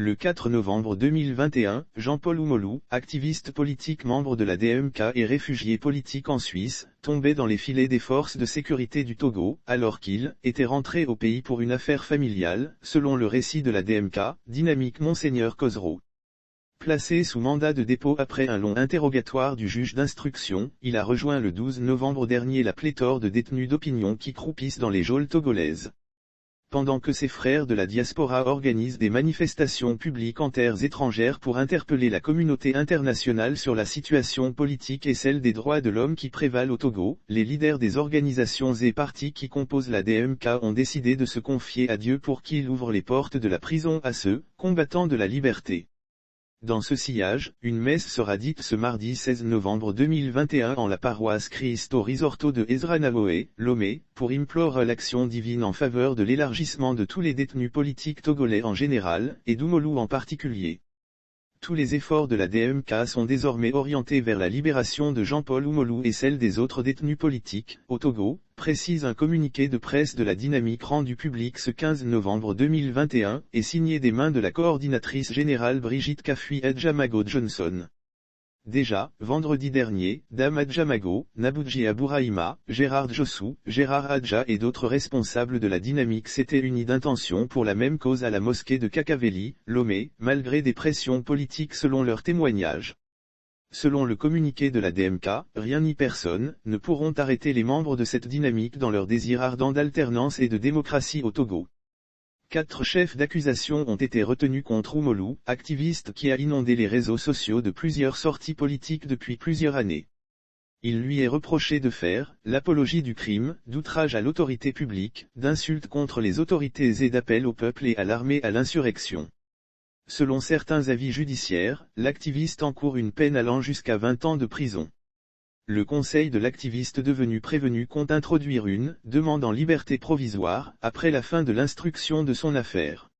Le 4 novembre 2021, Jean-Paul Oumolou, activiste politique membre de la DMK et réfugié politique en Suisse, tombait dans les filets des forces de sécurité du Togo, alors qu'il était rentré au pays pour une affaire familiale, selon le récit de la DMK, dynamique Monseigneur Kozero. Placé sous mandat de dépôt après un long interrogatoire du juge d'instruction, il a rejoint le 12 novembre dernier la pléthore de détenus d'opinion qui croupissent dans les geôles togolaises. Pendant que ses frères de la diaspora organisent des manifestations publiques en terres étrangères pour interpeller la communauté internationale sur la situation politique et celle des droits de l'homme qui prévalent au Togo, les leaders des organisations et partis qui composent la DMK ont décidé de se confier à Dieu pour qu'il ouvre les portes de la prison à ceux, combattants de la liberté. Dans ce sillage, une messe sera dite ce mardi 16 novembre 2021 en la paroisse Cristo Risorto de Ezra-Naoé, Lomé, pour implorer l'action divine en faveur de l'élargissement de tous les détenus politiques togolais en général, et d'Oumolou en particulier. Tous les efforts de la DMK sont désormais orientés vers la libération de Jean-Paul Oumolou et celle des autres détenus politiques, au Togo, précise un communiqué de presse de la Dynamique rendu public ce 15 novembre 2021, et signé des mains de la coordinatrice générale Brigitte Kafui Adjamago Johnson. Déjà, vendredi dernier, Dame Adjamago, Nabudji Abourahima, Gérard Jossou, Gérard Adja et d'autres responsables de la Dynamique s'étaient unis d'intention pour la même cause à la mosquée de Kakaveli, Lomé, malgré des pressions politiques selon leurs témoignages. Selon le communiqué de la DMK, rien ni personne ne pourront arrêter les membres de cette dynamique dans leur désir ardent d'alternance et de démocratie au Togo. 4 chefs d'accusation ont été retenus contre Oumolou, activiste qui a inondé les réseaux sociaux de plusieurs sorties politiques depuis plusieurs années. Il lui est reproché de faire l'apologie du crime, d'outrage à l'autorité publique, d'insultes contre les autorités et d'appel au peuple et à l'armée à l'insurrection. Selon certains avis judiciaires, l'activiste encourt une peine allant jusqu'à 20 ans de prison. Le conseil de l'activiste devenu prévenu compte introduire une demande en liberté provisoire, après la fin de l'instruction de son affaire.